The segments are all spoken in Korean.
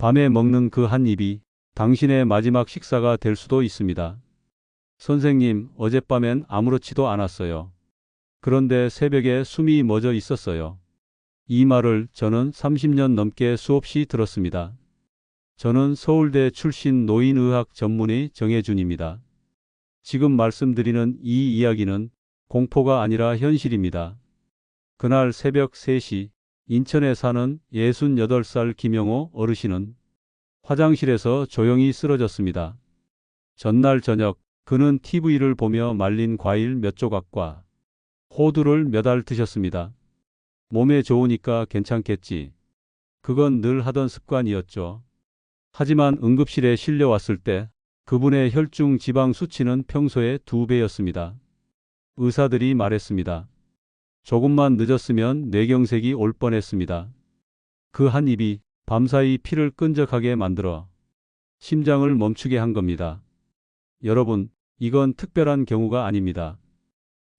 밤에 먹는 그 한 입이 당신의 마지막 식사가 될 수도 있습니다. 선생님, 어젯밤엔 아무렇지도 않았어요. 그런데 새벽에 숨이 멎어 있었어요. 이 말을 저는 30년 넘게 수없이 들었습니다. 저는 서울대 출신 노인의학 전문의 정혜준입니다. 지금 말씀드리는 이 이야기는 공포가 아니라 현실입니다. 그날 새벽 3시 인천에 사는 68살 김영호 어르신은 화장실에서 조용히 쓰러졌습니다. 전날 저녁 그는 TV를 보며 말린 과일 몇 조각과 호두를 몇 알 드셨습니다. 몸에 좋으니까 괜찮겠지. 그건 늘 하던 습관이었죠. 하지만 응급실에 실려왔을 때 그분의 혈중 지방 수치는 평소의 2배였습니다. 의사들이 말했습니다. 조금만 늦었으면 뇌경색이 올 뻔했습니다. 그 한 입이 밤사이 피를 끈적하게 만들어 심장을 멈추게 한 겁니다. 여러분, 이건 특별한 경우가 아닙니다.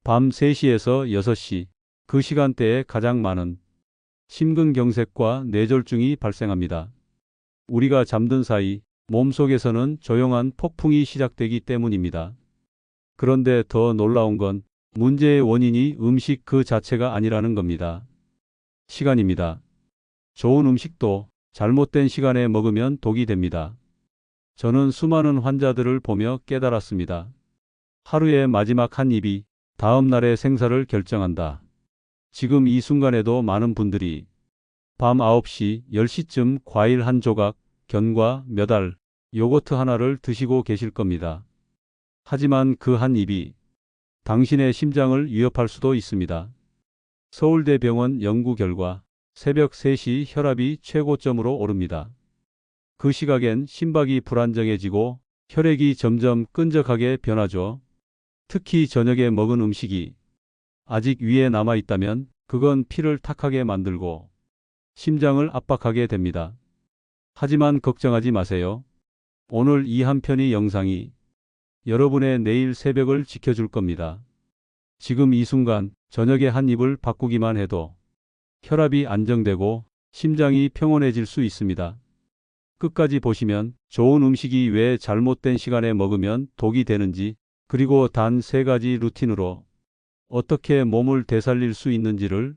밤 3시에서 6시, 그 시간대에 가장 많은 심근경색과 뇌졸중이 발생합니다. 우리가 잠든 사이 몸속에서는 조용한 폭풍이 시작되기 때문입니다. 그런데 더 놀라운 건 문제의 원인이 음식 그 자체가 아니라는 겁니다. 시간입니다. 좋은 음식도 잘못된 시간에 먹으면 독이 됩니다. 저는 수많은 환자들을 보며 깨달았습니다. 하루의 마지막 한 입이 다음 날의 생사를 결정한다. 지금 이 순간에도 많은 분들이 밤 9시, 10시쯤 과일 한 조각, 견과 몇 알, 요거트 하나를 드시고 계실 겁니다. 하지만 그 한 입이 당신의 심장을 위협할 수도 있습니다. 서울대병원 연구 결과 새벽 3시 혈압이 최고점으로 오릅니다. 그 시각엔 심박이 불안정해지고 혈액이 점점 끈적하게 변하죠. 특히 저녁에 먹은 음식이 아직 위에 남아 있다면 그건 피를 탁하게 만들고 심장을 압박하게 됩니다. 하지만 걱정하지 마세요. 오늘 이 한 편의 영상이 여러분의 내일 새벽을 지켜줄 겁니다. 지금 이 순간 저녁에 한 입을 바꾸기만 해도 혈압이 안정되고 심장이 평온해질 수 있습니다. 끝까지 보시면 좋은 음식이 왜 잘못된 시간에 먹으면 독이 되는지, 그리고 단 3가지 루틴으로 어떻게 몸을 되살릴 수 있는지를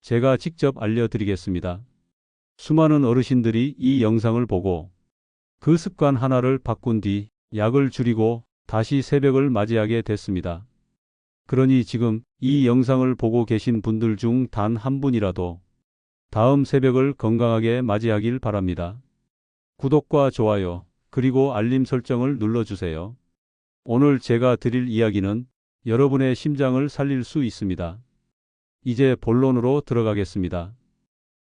제가 직접 알려드리겠습니다. 수많은 어르신들이 이 영상을 보고 그 습관 하나를 바꾼 뒤 약을 줄이고 다시 새벽을 맞이하게 됐습니다. 그러니 지금 이 영상을 보고 계신 분들 중 단 한 분이라도 다음 새벽을 건강하게 맞이하길 바랍니다. 구독과 좋아요, 그리고 알림 설정을 눌러주세요. 오늘 제가 드릴 이야기는 여러분의 심장을 살릴 수 있습니다. 이제 본론으로 들어가겠습니다.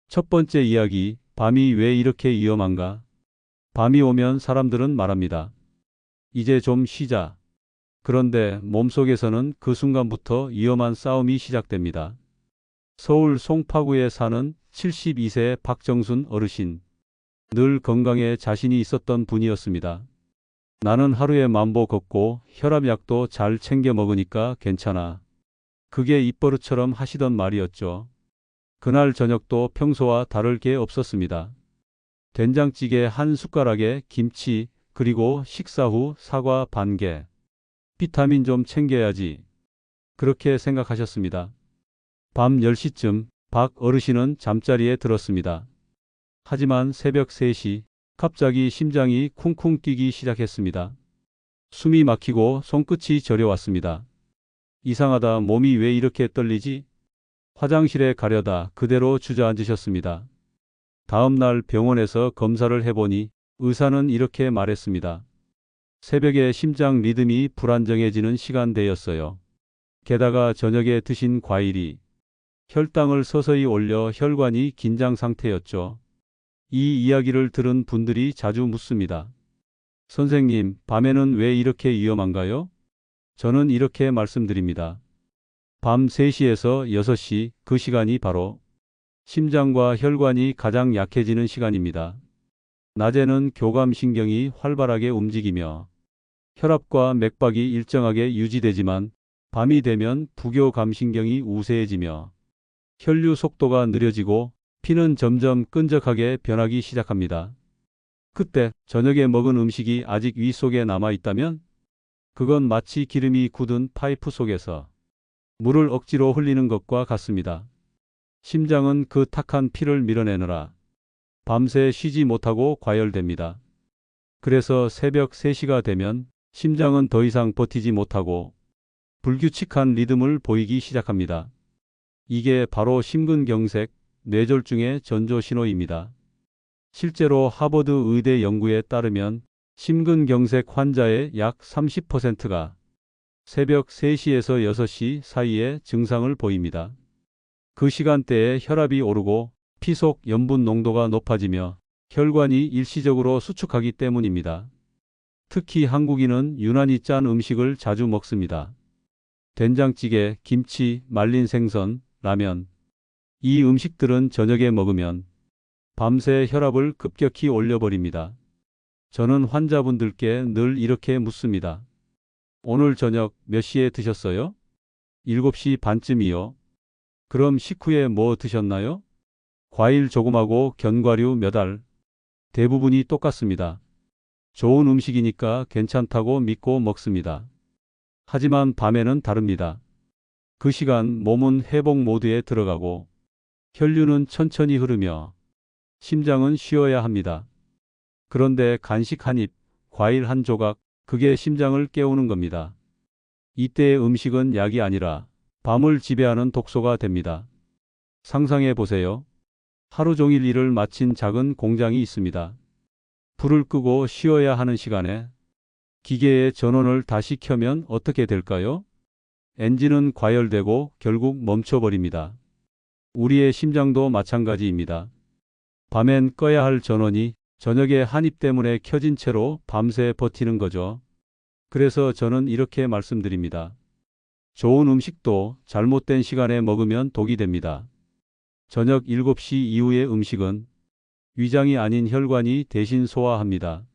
첫 번째 이야기, 밤이 왜 이렇게 위험한가? 밤이 오면 사람들은 말합니다. 이제 좀 쉬자. 그런데 몸속에서는 그 순간부터 위험한 싸움이 시작됩니다. 서울 송파구에 사는 72세 박정순 어르신. 늘 건강에 자신이 있었던 분이었습니다. 나는 하루에 만보 걷고 혈압약도 잘 챙겨 먹으니까 괜찮아. 그게 입버릇처럼 하시던 말이었죠. 그날 저녁도 평소와 다를 게 없었습니다. 된장찌개 한 숟가락에 김치, 그리고 식사 후 사과 반 개. 비타민 좀 챙겨야지. 그렇게 생각하셨습니다. 밤 10시쯤 박 어르신은 잠자리에 들었습니다. 하지만 새벽 3시 갑자기 심장이 쿵쿵 뛰기 시작했습니다. 숨이 막히고 손끝이 저려왔습니다. 이상하다, 몸이 왜 이렇게 떨리지? 화장실에 가려다 그대로 주저앉으셨습니다. 다음 날 병원에서 검사를 해보니 의사는 이렇게 말했습니다. 새벽에 심장 리듬이 불안정해지는 시간대였어요. 게다가 저녁에 드신 과일이 혈당을 서서히 올려 혈관이 긴장 상태였죠. 이 이야기를 들은 분들이 자주 묻습니다. 선생님, 밤에는 왜 이렇게 위험한가요? 저는 이렇게 말씀드립니다. 밤 3시에서 6시, 그 시간이 바로 심장과 혈관이 가장 약해지는 시간입니다. 낮에는 교감신경이 활발하게 움직이며 혈압과 맥박이 일정하게 유지되지만 밤이 되면 부교감신경이 우세해지며 혈류 속도가 느려지고 피는 점점 끈적하게 변하기 시작합니다. 그때 저녁에 먹은 음식이 아직 위 속에 남아 있다면 그건 마치 기름이 굳은 파이프 속에서 물을 억지로 흘리는 것과 같습니다. 심장은 그 탁한 피를 밀어내느라 밤새 쉬지 못하고 과열됩니다. 그래서 새벽 3시가 되면 심장은 더 이상 버티지 못하고 불규칙한 리듬을 보이기 시작합니다. 이게 바로 심근경색, 뇌졸중의 전조 신호입니다. 실제로 하버드 의대 연구에 따르면 심근경색 환자의 약 30%가 새벽 3시에서 6시 사이에 증상을 보입니다. 그 시간대에 혈압이 오르고 피 속 염분 농도가 높아지며 혈관이 일시적으로 수축하기 때문입니다. 특히 한국인은 유난히 짠 음식을 자주 먹습니다. 된장찌개, 김치, 말린 생선, 라면. 이 음식들은 저녁에 먹으면 밤새 혈압을 급격히 올려버립니다. 저는 환자분들께 늘 이렇게 묻습니다. 오늘 저녁 몇 시에 드셨어요? 7시 반쯤이요. 그럼 식후에 뭐 드셨나요? 과일 조금하고 견과류 몇 알. 대부분이 똑같습니다. 좋은 음식이니까 괜찮다고 믿고 먹습니다. 하지만 밤에는 다릅니다. 그 시간 몸은 회복 모드에 들어가고 혈류는 천천히 흐르며 심장은 쉬어야 합니다. 그런데 간식 한 입, 과일 한 조각, 그게 심장을 깨우는 겁니다. 이때의 음식은 약이 아니라 밤을 지배하는 독소가 됩니다. 상상해 보세요. 하루 종일 일을 마친 작은 공장이 있습니다. 불을 끄고 쉬어야 하는 시간에 기계의 전원을 다시 켜면 어떻게 될까요? 엔진은 과열되고 결국 멈춰버립니다. 우리의 심장도 마찬가지입니다. 밤엔 꺼야 할 전원이 저녁에 한 입 때문에 켜진 채로 밤새 버티는 거죠. 그래서 저는 이렇게 말씀드립니다. 좋은 음식도 잘못된 시간에 먹으면 독이 됩니다. 저녁 7시 이후의 음식은 위장이 아닌 혈관이 대신 소화합니다.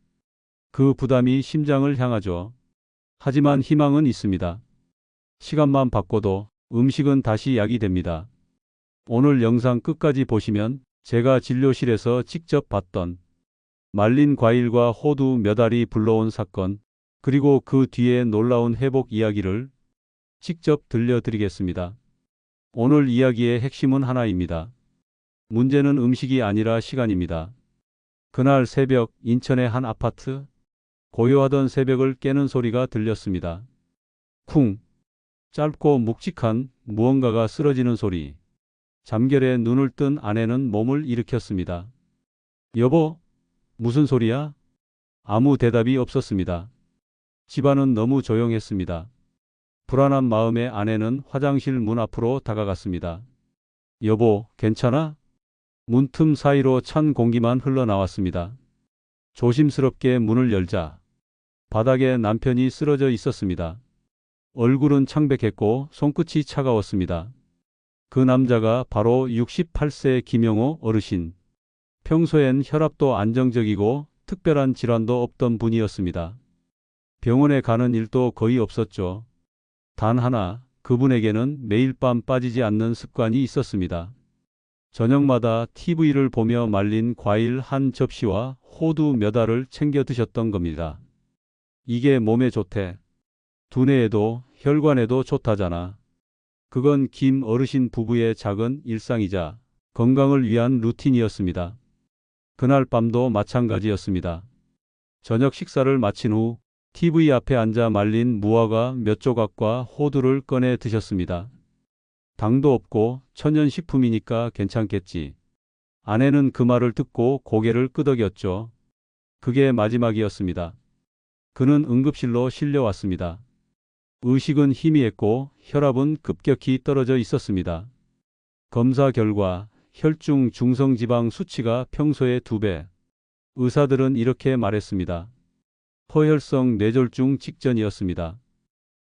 그 부담이 심장을 향하죠. 하지만 희망은 있습니다. 시간만 바꿔도 음식은 다시 약이 됩니다. 오늘 영상 끝까지 보시면 제가 진료실에서 직접 봤던 말린 과일과 호두 몇 알이 불러온 사건, 그리고 그 뒤에 놀라운 회복 이야기를 직접 들려드리겠습니다. 오늘 이야기의 핵심은 하나입니다. 문제는 음식이 아니라 시간입니다. 그날 새벽 인천의 한 아파트, 고요하던 새벽을 깨는 소리가 들렸습니다. 쿵! 짧고 묵직한 무언가가 쓰러지는 소리. 잠결에 눈을 뜬 아내는 몸을 일으켰습니다. 여보, 무슨 소리야? 아무 대답이 없었습니다. 집안은 너무 조용했습니다. 불안한 마음에 아내는 화장실 문 앞으로 다가갔습니다. 여보, 괜찮아? 문틈 사이로 찬 공기만 흘러나왔습니다. 조심스럽게 문을 열자 바닥에 남편이 쓰러져 있었습니다. 얼굴은 창백했고 손끝이 차가웠습니다. 그 남자가 바로 68세 김영호 어르신. 평소엔 혈압도 안정적이고 특별한 질환도 없던 분이었습니다. 병원에 가는 일도 거의 없었죠. 단 하나, 그분에게는 매일 밤 빠지지 않는 습관이 있었습니다. 저녁마다 TV를 보며 말린 과일 한 접시와 호두 몇 알을 챙겨 드셨던 겁니다. 이게 몸에 좋대. 두뇌에도 혈관에도 좋다잖아. 그건 김 어르신 부부의 작은 일상이자 건강을 위한 루틴이었습니다. 그날 밤도 마찬가지였습니다. 저녁 식사를 마친 후 TV 앞에 앉아 말린 무화과 몇 조각과 호두를 꺼내 드셨습니다. 당도 없고 천연식품이니까 괜찮겠지. 아내는 그 말을 듣고 고개를 끄덕였죠. 그게 마지막이었습니다. 그는 응급실로 실려왔습니다. 의식은 희미했고 혈압은 급격히 떨어져 있었습니다. 검사 결과 혈중 중성지방 수치가 평소의 2배. 의사들은 이렇게 말했습니다. 포혈성 뇌졸중 직전이었습니다.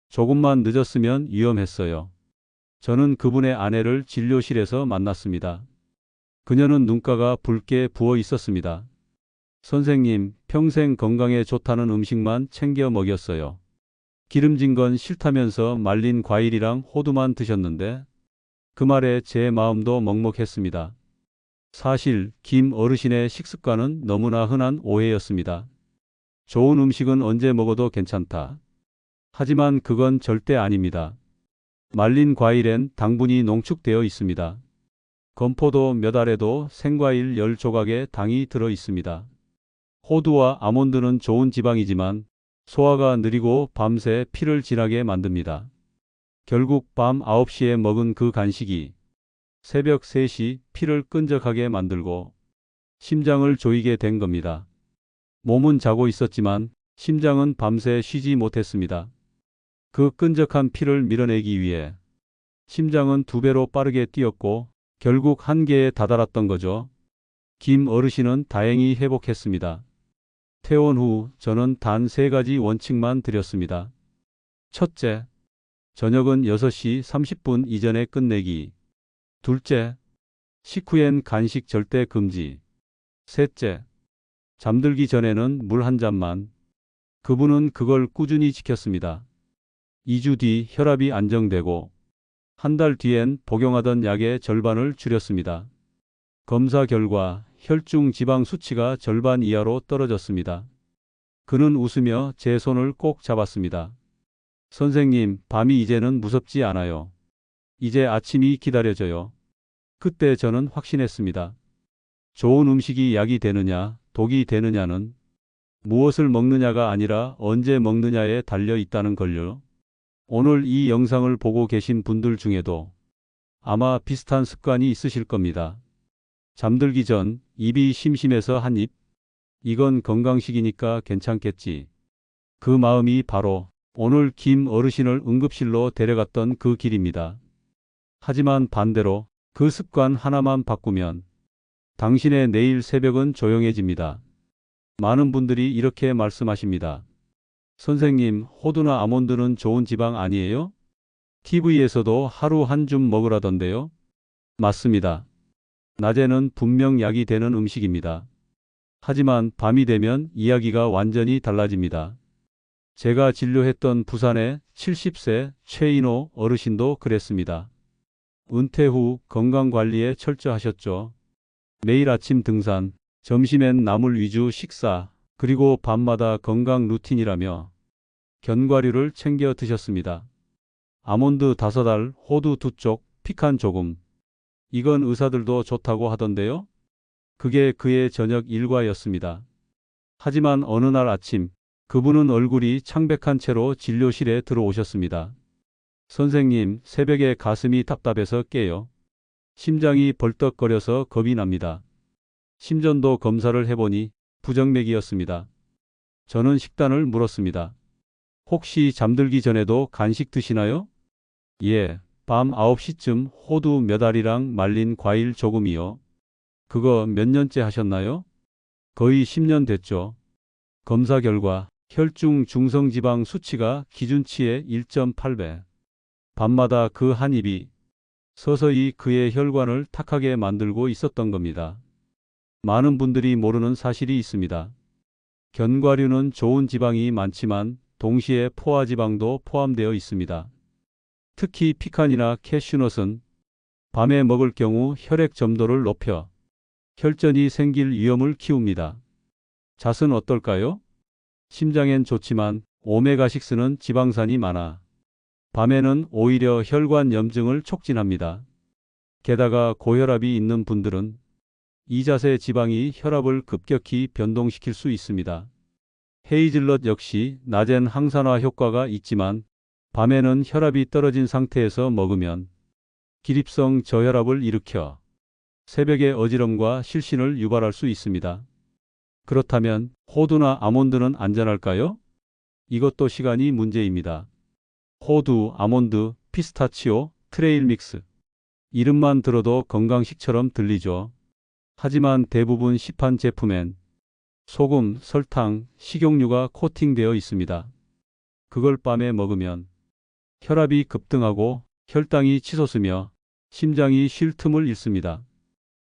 조금만 늦었으면 위험했어요. 저는 그분의 아내를 진료실에서 만났습니다. 그녀는 눈가가 붉게 부어 있었습니다. 선생님, 평생 건강에 좋다는 음식만 챙겨 먹였어요. 기름진 건 싫다면서 말린 과일이랑 호두만 드셨는데 그 말에 제 마음도 먹먹했습니다. 사실 김 어르신의 식습관은 너무나 흔한 오해였습니다. 좋은 음식은 언제 먹어도 괜찮다. 하지만 그건 절대 아닙니다. 말린 과일엔 당분이 농축되어 있습니다. 건포도 몇 알에도 생과일 10조각의 당이 들어 있습니다. 호두와 아몬드는 좋은 지방이지만 소화가 느리고 밤새 피를 진하게 만듭니다. 결국 밤 9시에 먹은 그 간식이 새벽 3시 피를 끈적하게 만들고 심장을 조이게 된 겁니다. 몸은 자고 있었지만 심장은 밤새 쉬지 못했습니다. 그 끈적한 피를 밀어내기 위해 심장은 2배로 빠르게 뛰었고 결국 한계에 다다랐던 거죠. 김 어르신은 다행히 회복했습니다. 퇴원 후 저는 단 3가지 원칙만 드렸습니다. 첫째, 저녁은 6시 30분 이전에 끝내기. 둘째, 식후엔 간식 절대 금지. 셋째, 잠들기 전에는 물 한 잔만. 그분은 그걸 꾸준히 지켰습니다. 2주 뒤 혈압이 안정되고 한 달 뒤엔 복용하던 약의 절반을 줄였습니다. 검사 결과 혈중 지방 수치가 절반 이하로 떨어졌습니다. 그는 웃으며 제 손을 꼭 잡았습니다. 선생님, 밤이 이제는 무섭지 않아요. 이제 아침이 기다려져요. 그때 저는 확신했습니다. 좋은 음식이 약이 되느냐, 독이 되느냐는 무엇을 먹느냐가 아니라 언제 먹느냐에 달려 있다는 걸요. 오늘 이 영상을 보고 계신 분들 중에도 아마 비슷한 습관이 있으실 겁니다. 잠들기 전 입이 심심해서 한 입. 이건 건강식이니까 괜찮겠지. 그 마음이 바로 오늘 김 어르신을 응급실로 데려갔던 그 길입니다. 하지만 반대로 그 습관 하나만 바꾸면 당신의 내일 새벽은 조용해집니다. 많은 분들이 이렇게 말씀하십니다. 선생님, 호두나 아몬드는 좋은 지방 아니에요? TV에서도 하루 한 줌 먹으라던데요? 맞습니다. 낮에는 분명 약이 되는 음식입니다. 하지만 밤이 되면 이야기가 완전히 달라집니다. 제가 진료했던 부산의 70세 최인호 어르신도 그랬습니다. 은퇴 후 건강관리에 철저하셨죠. 매일 아침 등산, 점심엔 나물 위주 식사, 그리고 밤마다 건강 루틴이라며 견과류를 챙겨 드셨습니다. 아몬드 5알, 호두 2쪽, 피칸 조금. 이건 의사들도 좋다고 하던데요. 그게 그의 저녁 일과였습니다. 하지만 어느 날 아침 그분은 얼굴이 창백한 채로 진료실에 들어오셨습니다. 선생님, 새벽에 가슴이 답답해서 깨요. 심장이 벌떡거려서 겁이 납니다. 심전도 검사를 해보니 부정맥이었습니다. 저는 식단을 물었습니다. 혹시 잠들기 전에도 간식 드시나요? 예, 밤 9시쯤 호두 몇 알이랑 말린 과일 조금이요. 그거 몇 년째 하셨나요? 거의 10년 됐죠. 검사 결과 혈중 중성지방 수치가 기준치의 1.8배. 밤마다 그 한 입이 서서히 그의 혈관을 탁하게 만들고 있었던 겁니다. 많은 분들이 모르는 사실이 있습니다. 견과류는 좋은 지방이 많지만 동시에 포화지방도 포함되어 있습니다. 특히 피칸이나 캐슈넛은 밤에 먹을 경우 혈액 점도를 높여 혈전이 생길 위험을 키웁니다. 잣은 어떨까요? 심장엔 좋지만 오메가6는 지방산이 많아 밤에는 오히려 혈관 염증을 촉진합니다. 게다가 고혈압이 있는 분들은 이 잣의 지방이 혈압을 급격히 변동시킬 수 있습니다. 헤이즐넛 역시 낮엔 항산화 효과가 있지만 밤에는 혈압이 떨어진 상태에서 먹으면 기립성 저혈압을 일으켜 새벽의 어지럼과 실신을 유발할 수 있습니다. 그렇다면 호두나 아몬드는 안전할까요? 이것도 시간이 문제입니다. 호두, 아몬드, 피스타치오, 트레일 믹스. 이름만 들어도 건강식처럼 들리죠. 하지만 대부분 시판 제품엔 소금, 설탕, 식용유가 코팅되어 있습니다. 그걸 밤에 먹으면 혈압이 급등하고 혈당이 치솟으며 심장이 쉴 틈을 잃습니다.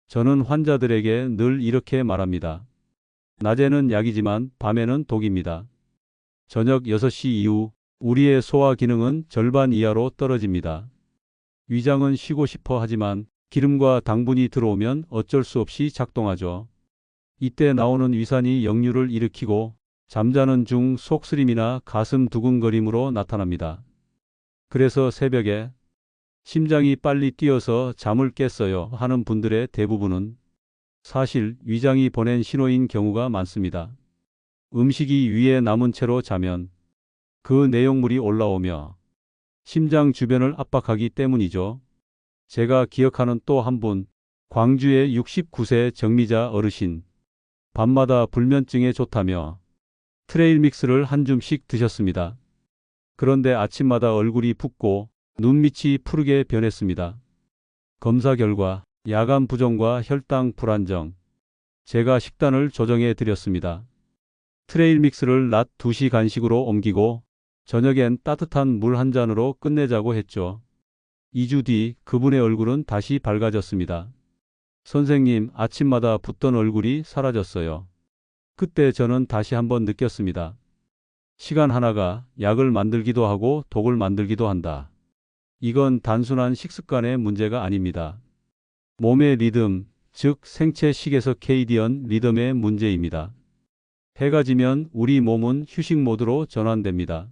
저는 환자들에게 늘 이렇게 말합니다. 낮에는 약이지만 밤에는 독입니다. 저녁 6시 이후 우리의 소화 기능은 절반 이하로 떨어집니다. 위장은 쉬고 싶어 하지만 기름과 당분이 들어오면 어쩔 수 없이 작동하죠. 이때 나오는 위산이 역류를 일으키고 잠자는 중 속쓰림이나 가슴 두근거림으로 나타납니다. 그래서 새벽에 심장이 빨리 뛰어서 잠을 깼어요 하는 분들의 대부분은 사실 위장이 보낸 신호인 경우가 많습니다. 음식이 위에 남은 채로 자면 그 내용물이 올라오며 심장 주변을 압박하기 때문이죠. 제가 기억하는 또 한 분, 광주의 69세 정미자 어르신, 밤마다 불면증에 좋다며 트레일 믹스를 한 줌씩 드셨습니다. 그런데 아침마다 얼굴이 붓고 눈밑이 푸르게 변했습니다. 검사 결과 야간 부종과 혈당 불안정. 제가 식단을 조정해 드렸습니다. 트레일 믹스를 낮 2시 간식으로 옮기고 저녁엔 따뜻한 물 한 잔으로 끝내자고 했죠. 2주 뒤 그분의 얼굴은 다시 밝아졌습니다. 선생님, 아침마다 붓던 얼굴이 사라졌어요. 그때 저는 다시 한번 느꼈습니다. 시간 하나가 약을 만들기도 하고 독을 만들기도 한다. 이건 단순한 식습관의 문제가 아닙니다. 몸의 리듬, 즉 생체 식에서케이디언 리듬의 문제입니다. 해가 지면 우리 몸은 휴식 모드로 전환됩니다.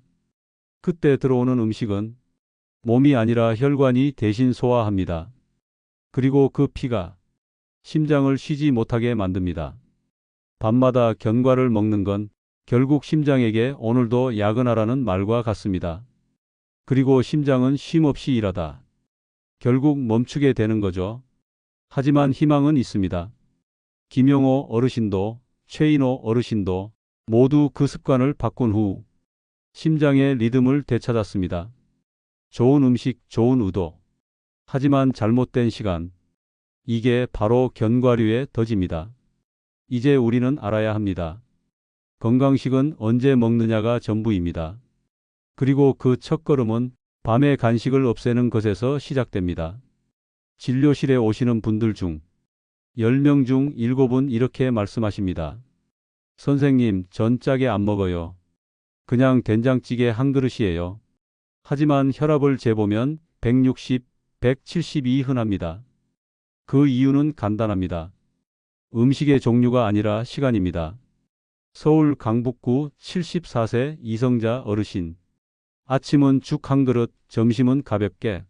그때 들어오는 음식은 몸이 아니라 혈관이 대신 소화합니다. 그리고 그 피가 심장을 쉬지 못하게 만듭니다. 밤마다 견과를 먹는 건 결국 심장에게 오늘도 야근하라는 말과 같습니다. 그리고 심장은 쉼없이 일하다 결국 멈추게 되는 거죠. 하지만 희망은 있습니다. 김용호 어르신도 최인호 어르신도 모두 그 습관을 바꾼 후 심장의 리듬을 되찾았습니다. 좋은 음식, 좋은 의도. 하지만 잘못된 시간. 이게 바로 견과류의 덫입니다. 이제 우리는 알아야 합니다. 건강식은 언제 먹느냐가 전부입니다. 그리고 그 첫걸음은 밤의 간식을 없애는 것에서 시작됩니다. 진료실에 오시는 분들 중 10명 중 7은 이렇게 말씀하십니다. 선생님, 전 짜게 안 먹어요. 그냥 된장찌개 한 그릇이에요. 하지만 혈압을 재보면 160, 172 흔합니다. 그 이유는 간단합니다. 음식의 종류가 아니라 시간입니다. 서울 강북구 74세 이성자 어르신. 아침은 죽 한 그릇, 점심은 가볍게.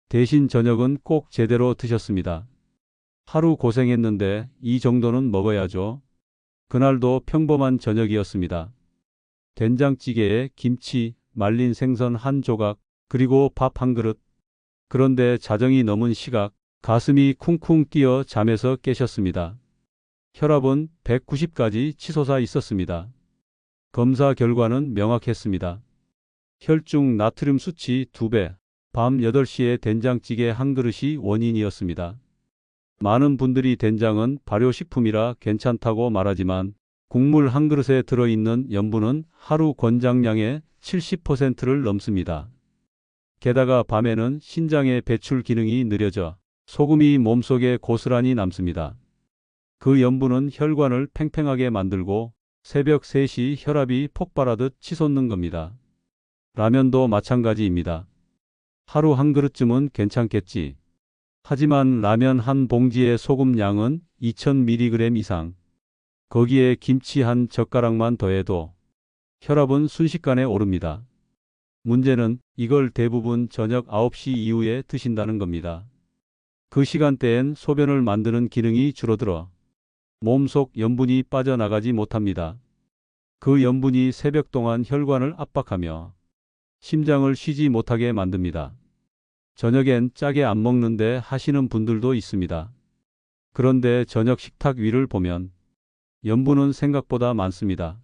대신 저녁은 꼭 제대로 드셨습니다. 하루 고생했는데 이 정도는 먹어야죠. 그날도 평범한 저녁이었습니다. 된장찌개에 김치, 말린 생선 한 조각, 그리고 밥 한 그릇. 그런데 자정이 넘은 시각, 가슴이 쿵쿵 뛰어 잠에서 깨셨습니다. 혈압은 190까지 치솟아 있었습니다. 검사 결과는 명확했습니다. 혈중 나트륨 수치 2배, 밤 8시에 된장찌개 한 그릇이 원인이었습니다. 많은 분들이 된장은 발효식품이라 괜찮다고 말하지만 국물 한 그릇에 들어있는 염분은 하루 권장량의 70%를 넘습니다. 게다가 밤에는 신장의 배출 기능이 느려져 소금이 몸속에 고스란히 남습니다. 그 염분은 혈관을 팽팽하게 만들고 새벽 3시 혈압이 폭발하듯 치솟는 겁니다. 라면도 마찬가지입니다. 하루 한 그릇쯤은 괜찮겠지. 하지만 라면 한 봉지의 소금 양은 2000mg 이상. 거기에 김치 한 젓가락만 더해도 혈압은 순식간에 오릅니다. 문제는 이걸 대부분 저녁 9시 이후에 드신다는 겁니다. 그 시간대엔 소변을 만드는 기능이 줄어들어 몸속 염분이 빠져나가지 못합니다. 그 염분이 새벽 동안 혈관을 압박하며 심장을 쉬지 못하게 만듭니다. 저녁엔 짜게 안 먹는데 하시는 분들도 있습니다. 그런데 저녁 식탁 위를 보면 염분은 생각보다 많습니다.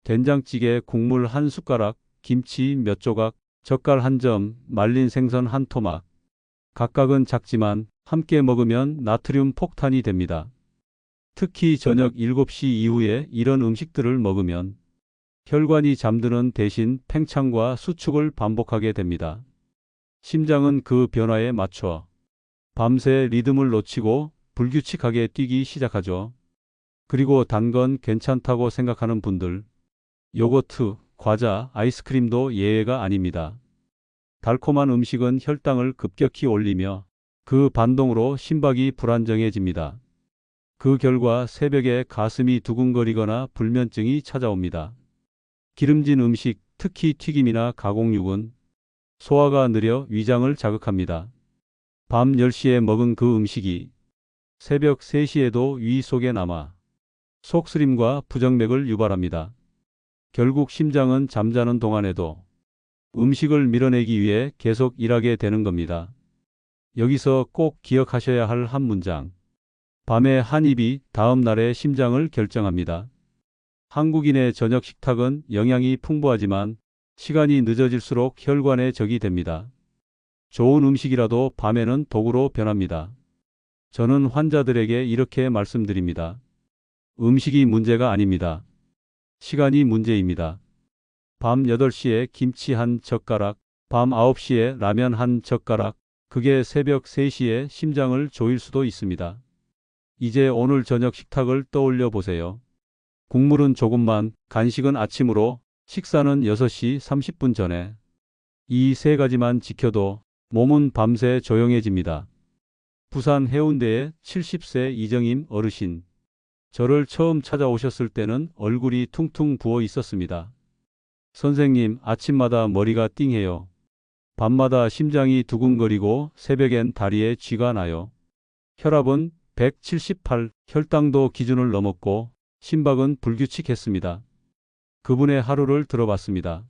된장찌개 국물 한 숟가락, 김치 몇 조각, 젓갈 한 점, 말린 생선 한 토막. 각각은 작지만 함께 먹으면 나트륨 폭탄이 됩니다. 특히 저녁 7시 이후에 이런 음식들을 먹으면 혈관이 잠드는 대신 팽창과 수축을 반복하게 됩니다. 심장은 그 변화에 맞춰 밤새 리듬을 놓치고 불규칙하게 뛰기 시작하죠. 그리고 단 건 괜찮다고 생각하는 분들, 요거트, 과자, 아이스크림도 예외가 아닙니다. 달콤한 음식은 혈당을 급격히 올리며 그 반동으로 심박이 불안정해집니다. 그 결과 새벽에 가슴이 두근거리거나 불면증이 찾아옵니다. 기름진 음식, 특히 튀김이나 가공육은 소화가 느려 위장을 자극합니다. 밤 10시에 먹은 그 음식이 새벽 3시에도 위 속에 남아 속쓰림과 부정맥을 유발합니다. 결국 심장은 잠자는 동안에도 음식을 밀어내기 위해 계속 일하게 되는 겁니다. 여기서 꼭 기억하셔야 할 한 문장. 밤의 한 입이 다음 날의 심장을 결정합니다. 한국인의 저녁 식탁은 영양이 풍부하지만 시간이 늦어질수록 혈관에 적이 됩니다. 좋은 음식이라도 밤에는 독으로 변합니다. 저는 환자들에게 이렇게 말씀드립니다. 음식이 문제가 아닙니다. 시간이 문제입니다. 밤 8시에 김치 한 젓가락, 밤 9시에 라면 한 젓가락, 그게 새벽 3시에 심장을 조일 수도 있습니다. 이제 오늘 저녁 식탁을 떠올려 보세요. 국물은 조금만, 간식은 아침으로, 식사는 6시 30분 전에. 이 세 가지만 지켜도 몸은 밤새 조용해집니다. 부산 해운대의 70세 이정임 어르신. 저를 처음 찾아오셨을 때는 얼굴이 퉁퉁 부어 있었습니다. 선생님, 아침마다 머리가 띵해요. 밤마다 심장이 두근거리고 새벽엔 다리에 쥐가 나요. 혈압은 178, 혈당도 기준을 넘었고 심박은 불규칙했습니다. 그분의 하루를 들어봤습니다.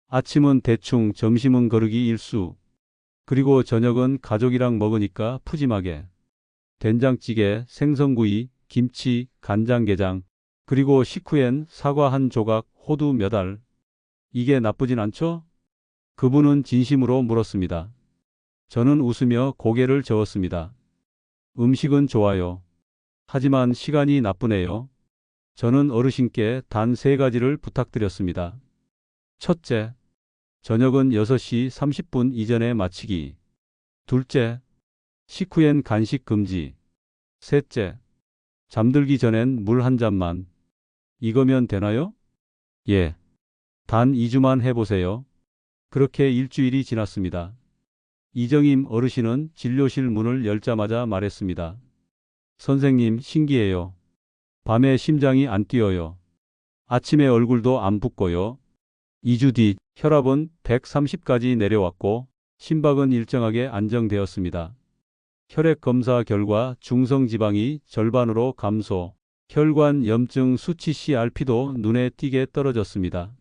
아침은 대충, 점심은 거르기 일수, 그리고 저녁은 가족이랑 먹으니까 푸짐하게. 된장찌개, 생선구이, 김치, 간장게장, 그리고 식후엔 사과 한 조각, 호두 몇 알. 이게 나쁘진 않죠? 그분은 진심으로 물었습니다. 저는 웃으며 고개를 저었습니다. 음식은 좋아요. 하지만 시간이 나쁘네요. 저는 어르신께 단 3가지를 부탁드렸습니다. 첫째, 저녁은 6시 30분 이전에 마치기. 둘째, 식후엔 간식 금지. 셋째, 잠들기 전엔 물 한 잔만. 이거면 되나요? 예. 단 2주만 해보세요. 그렇게 일주일이 지났습니다. 이정임 어르신은 진료실 문을 열자마자 말했습니다. 선생님, 신기해요. 밤에 심장이 안 뛰어요. 아침에 얼굴도 안 붓고요. 2주 뒤 혈압은 130까지 내려왔고 심박은 일정하게 안정되었습니다. 혈액 검사 결과 중성지방이 절반으로 감소, 혈관 염증 수치 CRP도 눈에 띄게 떨어졌습니다.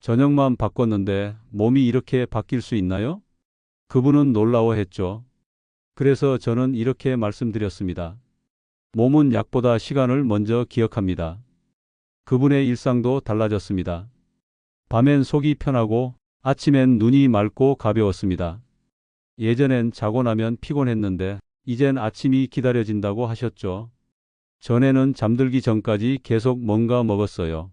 저녁만 바꿨는데 몸이 이렇게 바뀔 수 있나요? 그분은 놀라워했죠. 그래서 저는 이렇게 말씀드렸습니다. 몸은 약보다 시간을 먼저 기억합니다. 그분의 일상도 달라졌습니다. 밤엔 속이 편하고 아침엔 눈이 맑고 가벼웠습니다. 예전엔 자고 나면 피곤했는데 이젠 아침이 기다려진다고 하셨죠. 전에는 잠들기 전까지 계속 뭔가 먹었어요.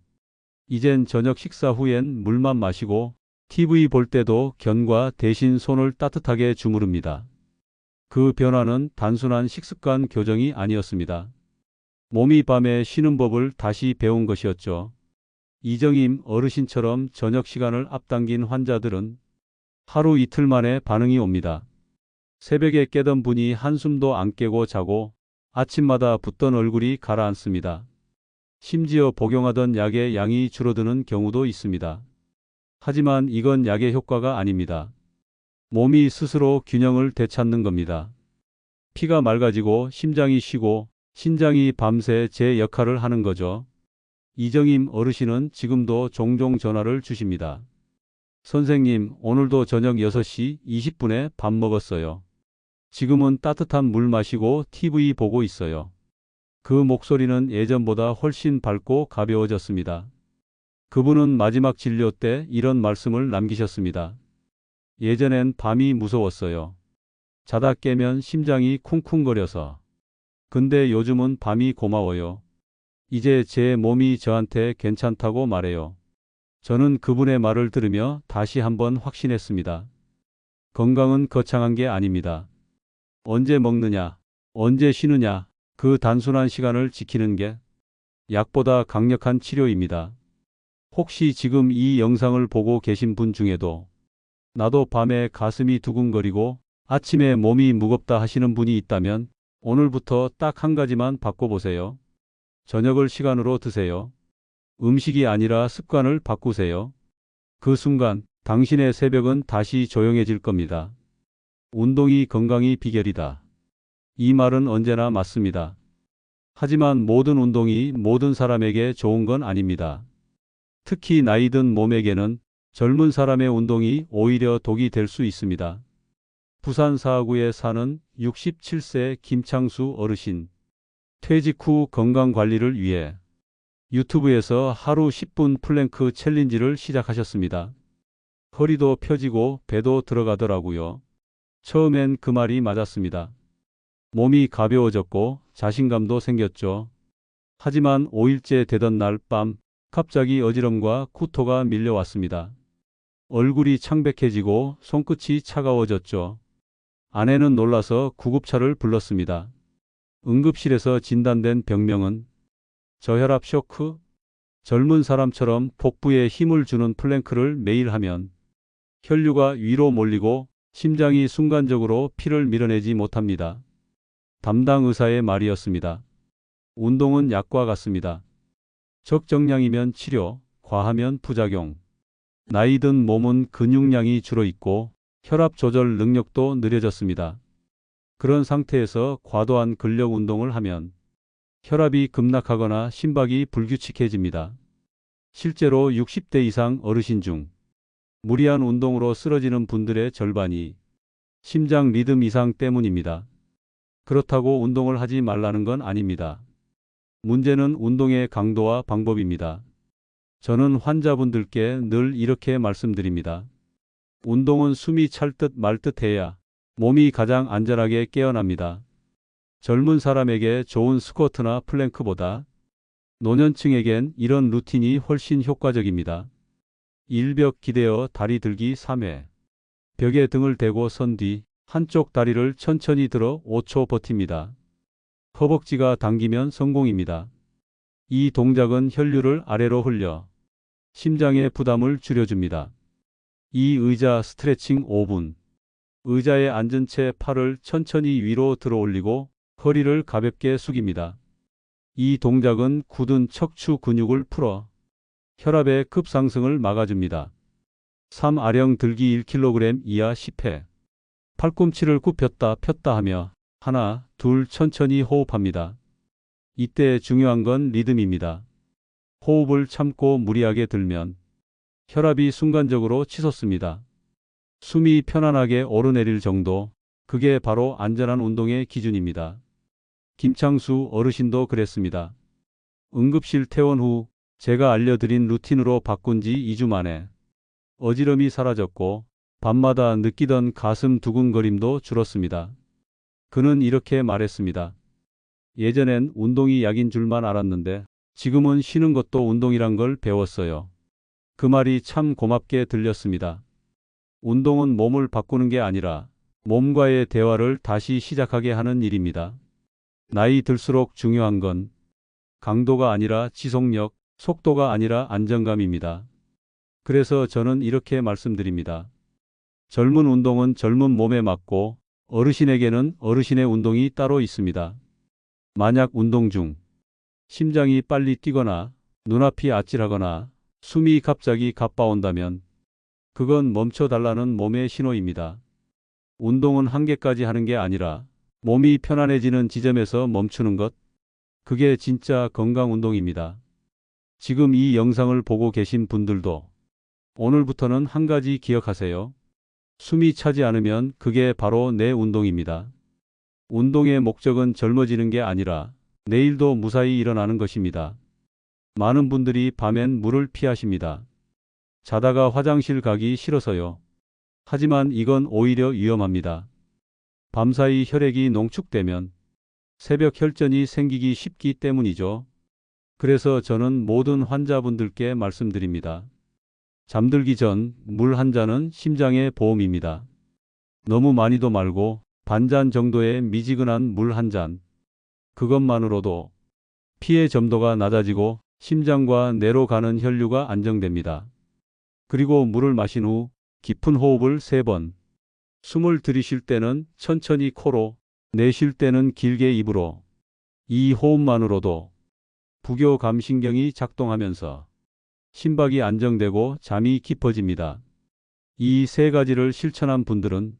이젠 저녁 식사 후엔 물만 마시고 TV 볼 때도 견과 대신 손을 따뜻하게 주무릅니다. 그 변화는 단순한 식습관 교정이 아니었습니다. 몸이 밤에 쉬는 법을 다시 배운 것이었죠. 이정임 어르신처럼 저녁 시간을 앞당긴 환자들은 하루 이틀 만에 반응이 옵니다. 새벽에 깨던 분이 한숨도 안 깨고 자고 아침마다 붓던 얼굴이 가라앉습니다. 심지어 복용하던 약의 양이 줄어드는 경우도 있습니다. 하지만 이건 약의 효과가 아닙니다. 몸이 스스로 균형을 되찾는 겁니다. 피가 맑아지고 심장이 쉬고 신장이 밤새 제 역할을 하는 거죠. 이정임 어르신은 지금도 종종 전화를 주십니다. 선생님, 오늘도 저녁 6시 20분에 밥 먹었어요. 지금은 따뜻한 물 마시고 TV 보고 있어요. 그 목소리는 예전보다 훨씬 밝고 가벼워졌습니다. 그분은 마지막 진료 때 이런 말씀을 남기셨습니다. 예전엔 밤이 무서웠어요. 자다 깨면 심장이 쿵쿵거려서. 근데 요즘은 밤이 고마워요. 이제 제 몸이 저한테 괜찮다고 말해요. 저는 그분의 말을 들으며 다시 한번 확신했습니다. 건강은 거창한 게 아닙니다. 언제 먹느냐, 언제 쉬느냐, 그 단순한 시간을 지키는 게 약보다 강력한 치료입니다. 혹시 지금 이 영상을 보고 계신 분 중에도 나도 밤에 가슴이 두근거리고 아침에 몸이 무겁다 하시는 분이 있다면 오늘부터 딱 한 가지만 바꿔보세요. 저녁을 시간으로 드세요. 음식이 아니라 습관을 바꾸세요. 그 순간 당신의 새벽은 다시 조용해질 겁니다. 운동이 건강이 비결이다. 이 말은 언제나 맞습니다. 하지만 모든 운동이 모든 사람에게 좋은 건 아닙니다. 특히 나이 든 몸에게는 젊은 사람의 운동이 오히려 독이 될 수 있습니다. 부산 사하구에 사는 67세 김창수 어르신. 퇴직 후 건강 관리를 위해 유튜브에서 하루 10분 플랭크 챌린지를 시작하셨습니다. 허리도 펴지고 배도 들어가더라고요. 처음엔 그 말이 맞았습니다. 몸이 가벼워졌고 자신감도 생겼죠. 하지만 5일째 되던 날 밤 갑자기 어지럼과 구토가 밀려왔습니다. 얼굴이 창백해지고 손끝이 차가워졌죠. 아내는 놀라서 구급차를 불렀습니다. 응급실에서 진단된 병명은 저혈압 쇼크. 젊은 사람처럼 복부에 힘을 주는 플랭크를 매일 하면 혈류가 위로 몰리고 심장이 순간적으로 피를 밀어내지 못합니다. 담당 의사의 말이었습니다. 운동은 약과 같습니다. 적정량이면 치료, 과하면 부작용. 나이 든 몸은 근육량이 줄어있고 혈압 조절 능력도 느려졌습니다. 그런 상태에서 과도한 근력 운동을 하면 혈압이 급락하거나 심박이 불규칙해집니다. 실제로 60대 이상 어르신 중 무리한 운동으로 쓰러지는 분들의 절반이 심장 리듬 이상 때문입니다. 그렇다고 운동을 하지 말라는 건 아닙니다. 문제는 운동의 강도와 방법입니다. 저는 환자분들께 늘 이렇게 말씀드립니다. 운동은 숨이 찰 듯 말 듯 해야 몸이 가장 안전하게 깨어납니다. 젊은 사람에게 좋은 스쿼트나 플랭크보다 노년층에겐 이런 루틴이 훨씬 효과적입니다. 일벽 기대어 다리 들기 3회. 벽에 등을 대고 선 뒤 한쪽 다리를 천천히 들어 5초 버팁니다. 허벅지가 당기면 성공입니다. 이 동작은 혈류를 아래로 흘려 심장의 부담을 줄여줍니다. 이 의자 스트레칭 5분. 의자에 앉은 채 팔을 천천히 위로 들어 올리고 허리를 가볍게 숙입니다. 이 동작은 굳은 척추 근육을 풀어 혈압의 급상승을 막아줍니다. 3. 아령 들기 1kg 이하 10회. 팔꿈치를 굽혔다 폈다 하며 하나, 둘 천천히 호흡합니다. 이때 중요한 건 리듬입니다. 호흡을 참고 무리하게 들면 혈압이 순간적으로 치솟습니다. 숨이 편안하게 오르내릴 정도, 그게 바로 안전한 운동의 기준입니다. 김창수 어르신도 그랬습니다. 응급실 퇴원 후 제가 알려드린 루틴으로 바꾼 지 2주 만에 어지럼이 사라졌고 밤마다 느끼던 가슴 두근거림도 줄었습니다. 그는 이렇게 말했습니다. 예전엔 운동이 약인 줄만 알았는데 지금은 쉬는 것도 운동이란 걸 배웠어요. 그 말이 참 고맙게 들렸습니다. 운동은 몸을 바꾸는 게 아니라 몸과의 대화를 다시 시작하게 하는 일입니다. 나이 들수록 중요한 건 강도가 아니라 지속력, 속도가 아니라 안정감입니다. 그래서 저는 이렇게 말씀드립니다. 젊은 운동은 젊은 몸에 맞고 어르신에게는 어르신의 운동이 따로 있습니다. 만약 운동 중 심장이 빨리 뛰거나 눈앞이 아찔하거나 숨이 갑자기 가빠온다면 그건 멈춰달라는 몸의 신호입니다. 운동은 한계까지 하는 게 아니라 몸이 편안해지는 지점에서 멈추는 것, 그게 진짜 건강 운동입니다. 지금 이 영상을 보고 계신 분들도 오늘부터는 한 가지 기억하세요. 숨이 차지 않으면 그게 바로 내 운동입니다. 운동의 목적은 젊어지는 게 아니라 내일도 무사히 일어나는 것입니다. 많은 분들이 밤엔 물을 피하십니다. 자다가 화장실 가기 싫어서요. 하지만 이건 오히려 위험합니다. 밤사이 혈액이 농축되면 새벽 혈전이 생기기 쉽기 때문이죠. 그래서 저는 모든 환자분들께 말씀드립니다. 잠들기 전 물 한 잔은 심장의 보험입니다. 너무 많이도 말고 반잔 정도의 미지근한 물 한 잔. 그것만으로도 피의 점도가 낮아지고 심장과 뇌로 가는 혈류가 안정됩니다. 그리고 물을 마신 후 깊은 호흡을 3번. 숨을 들이쉴 때는 천천히 코로, 내쉴 때는 길게 입으로. 이 호흡만으로도 부교감신경이 작동하면서 심박이 안정되고 잠이 깊어집니다. 이 세 가지를 실천한 분들은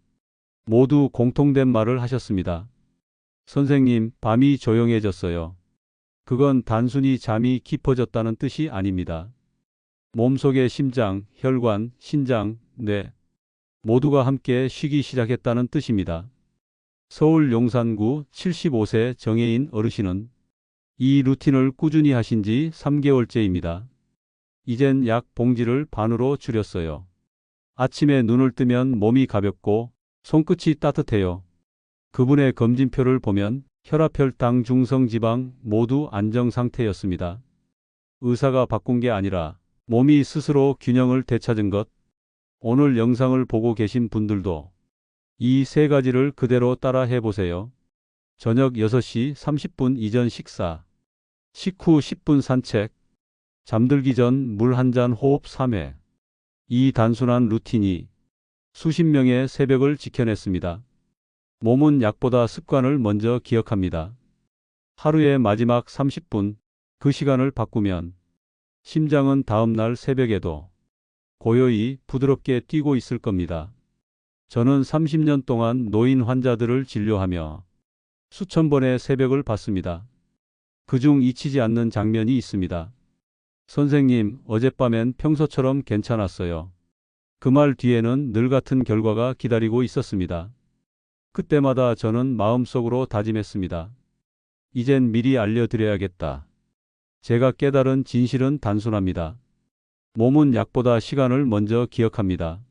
모두 공통된 말을 하셨습니다. 선생님, 밤이 조용해졌어요. 그건 단순히 잠이 깊어졌다는 뜻이 아닙니다. 몸속의 심장, 혈관, 신장, 뇌 모두가 함께 쉬기 시작했다는 뜻입니다. 서울 용산구 75세 정혜인 어르신은 이 루틴을 꾸준히 하신 지 3개월째입니다. 이젠 약 봉지를 반으로 줄였어요. 아침에 눈을 뜨면 몸이 가볍고 손끝이 따뜻해요. 그분의 검진표를 보면 혈압, 혈당, 중성 지방 모두 안정 상태였습니다. 의사가 바꾼 게 아니라 몸이 스스로 균형을 되찾은 것. 오늘 영상을 보고 계신 분들도 이 세 가지를 그대로 따라 해보세요. 저녁 6시 30분 이전 식사, 식후 10분 산책, 잠들기 전 물 한 잔 호흡 3회. 이 단순한 루틴이 수십 명의 새벽을 지켜냈습니다. 몸은 약보다 습관을 먼저 기억합니다. 하루의 마지막 30분, 그 시간을 바꾸면 심장은 다음날 새벽에도 고요히 부드럽게 뛰고 있을 겁니다. 저는 30년 동안 노인 환자들을 진료하며 수천 번의 새벽을 봤습니다. 그중 잊히지 않는 장면이 있습니다. 선생님, 어젯밤엔 평소처럼 괜찮았어요. 그 말 뒤에는 늘 같은 결과가 기다리고 있었습니다. 그때마다 저는 마음속으로 다짐했습니다. 이젠 미리 알려드려야겠다. 제가 깨달은 진실은 단순합니다. 몸은 약보다 시간을 먼저 기억합니다.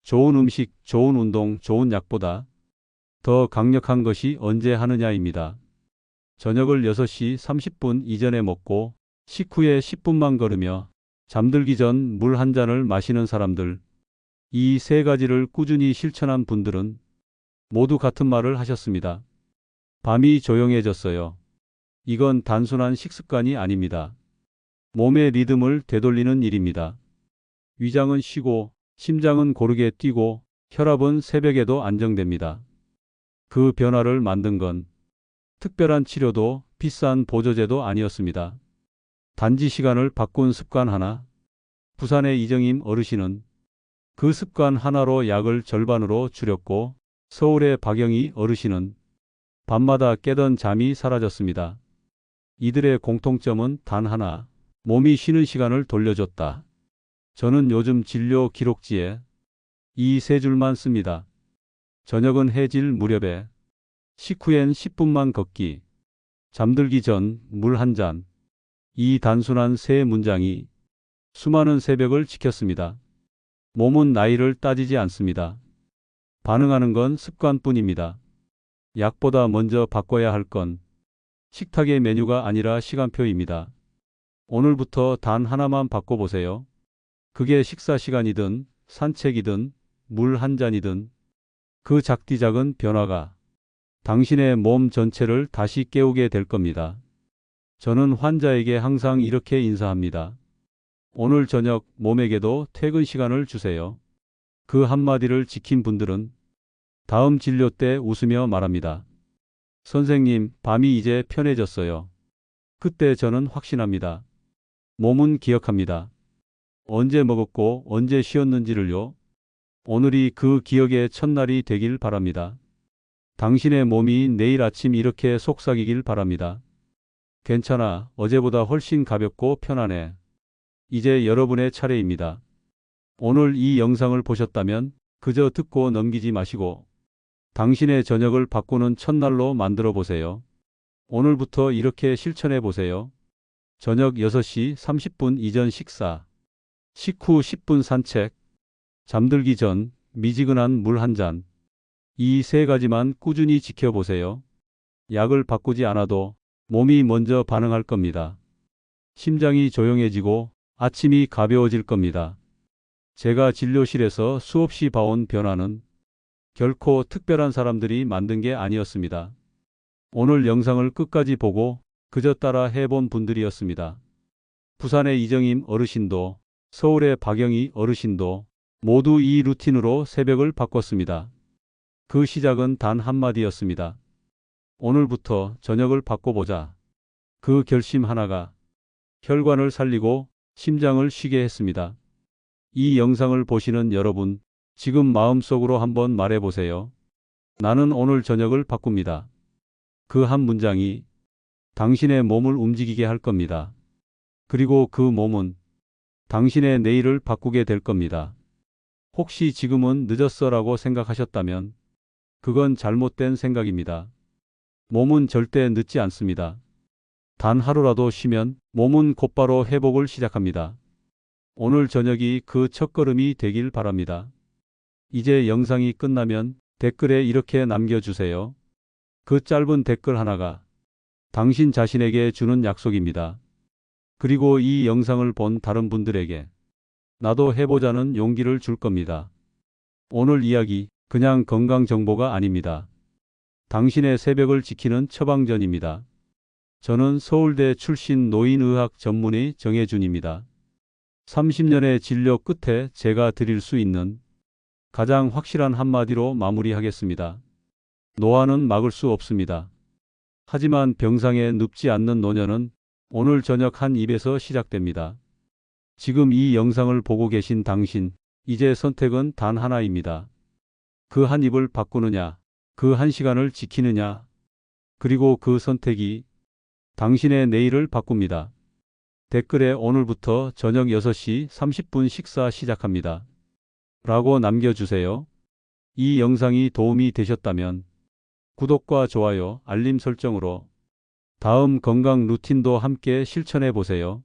좋은 음식, 좋은 운동, 좋은 약보다 더 강력한 것이 언제 하느냐입니다. 저녁을 6시 30분 이전에 먹고 식후에 10분만 걸으며 잠들기 전 물 한 잔을 마시는 사람들, 이 세 가지를 꾸준히 실천한 분들은 모두 같은 말을 하셨습니다. 밤이 조용해졌어요. 이건 단순한 식습관이 아닙니다. 몸의 리듬을 되돌리는 일입니다. 위장은 쉬고 심장은 고르게 뛰고 혈압은 새벽에도 안정됩니다. 그 변화를 만든 건 특별한 치료도 비싼 보조제도 아니었습니다. 단지 시간을 바꾼 습관 하나. 부산의 이정임 어르신은 그 습관 하나로 약을 절반으로 줄였고, 서울의 박영희 어르신은 밤마다 깨던 잠이 사라졌습니다. 이들의 공통점은 단 하나, 몸이 쉬는 시간을 돌려줬다. 저는 요즘 진료 기록지에 이 세 줄만 씁니다. 저녁은 해질 무렵에, 식후엔 10분만 걷기, 잠들기 전 물 한 잔. 이 단순한 세 문장이 수많은 새벽을 지켰습니다. 몸은 나이를 따지지 않습니다. 반응하는 건 습관뿐입니다. 약보다 먼저 바꿔야 할 건 식탁의 메뉴가 아니라 시간표입니다. 오늘부터 단 하나만 바꿔보세요. 그게 식사 시간이든 산책이든 물 한 잔이든 그 작디 작은 변화가 당신의 몸 전체를 다시 깨우게 될 겁니다. 저는 환자에게 항상 이렇게 인사합니다. 오늘 저녁 몸에게도 퇴근 시간을 주세요. 그 한마디를 지킨 분들은 다음 진료 때 웃으며 말합니다. 선생님, 밤이 이제 편해졌어요. 그때 저는 확신합니다. 몸은 기억합니다. 언제 먹었고 언제 쉬었는지를요. 오늘이 그 기억의 첫날이 되길 바랍니다. 당신의 몸이 내일 아침 이렇게 속삭이길 바랍니다. 괜찮아, 어제보다 훨씬 가볍고 편안해. 이제 여러분의 차례입니다. 오늘 이 영상을 보셨다면 그저 듣고 넘기지 마시고 당신의 저녁을 바꾸는 첫날로 만들어 보세요. 오늘부터 이렇게 실천해 보세요. 저녁 6시 30분 이전 식사, 식후 10분 산책, 잠들기 전 미지근한 물 한 잔. 이 세 가지만 꾸준히 지켜보세요. 약을 바꾸지 않아도 몸이 먼저 반응할 겁니다. 심장이 조용해지고 아침이 가벼워질 겁니다. 제가 진료실에서 수없이 봐온 변화는 결코 특별한 사람들이 만든 게 아니었습니다. 오늘 영상을 끝까지 보고 그저 따라 해본 분들이었습니다. 부산의 이정임 어르신도 서울의 박영희 어르신도 모두 이 루틴으로 새벽을 바꿨습니다. 그 시작은 단 한마디였습니다. 오늘부터 저녁을 바꿔보자. 그 결심 하나가 혈관을 살리고 심장을 쉬게 했습니다. 이 영상을 보시는 여러분, 지금 마음속으로 한번 말해보세요. 나는 오늘 저녁을 바꿉니다. 그 한 문장이 당신의 몸을 움직이게 할 겁니다. 그리고 그 몸은 당신의 내일을 바꾸게 될 겁니다. 혹시 지금은 늦었어라고 생각하셨다면 그건 잘못된 생각입니다. 몸은 절대 늦지 않습니다. 단 하루라도 쉬면 몸은 곧바로 회복을 시작합니다. 오늘 저녁이 그 첫걸음이 되길 바랍니다. 이제 영상이 끝나면 댓글에 이렇게 남겨주세요. 그 짧은 댓글 하나가 당신 자신에게 주는 약속입니다. 그리고 이 영상을 본 다른 분들에게 나도 해보자는 용기를 줄 겁니다. 오늘 이야기 그냥 건강 정보가 아닙니다. 당신의 새벽을 지키는 처방전입니다. 저는 서울대 출신 노인의학 전문의 정혜준입니다. 30년의 진료 끝에 제가 드릴 수 있는 가장 확실한 한마디로 마무리하겠습니다. 노화는 막을 수 없습니다. 하지만 병상에 눕지 않는 노년은 오늘 저녁 한 입에서 시작됩니다. 지금 이 영상을 보고 계신 당신, 이제 선택은 단 하나입니다. 그 한 입을 바꾸느냐, 그 한 시간을 지키느냐, 그리고 그 선택이 당신의 내일을 바꿉니다. 댓글에 오늘부터 저녁 6시 30분 식사 시작합니다. 라고 남겨주세요. 이 영상이 도움이 되셨다면 구독과 좋아요, 알림 설정으로 다음 건강 루틴도 함께 실천해 보세요.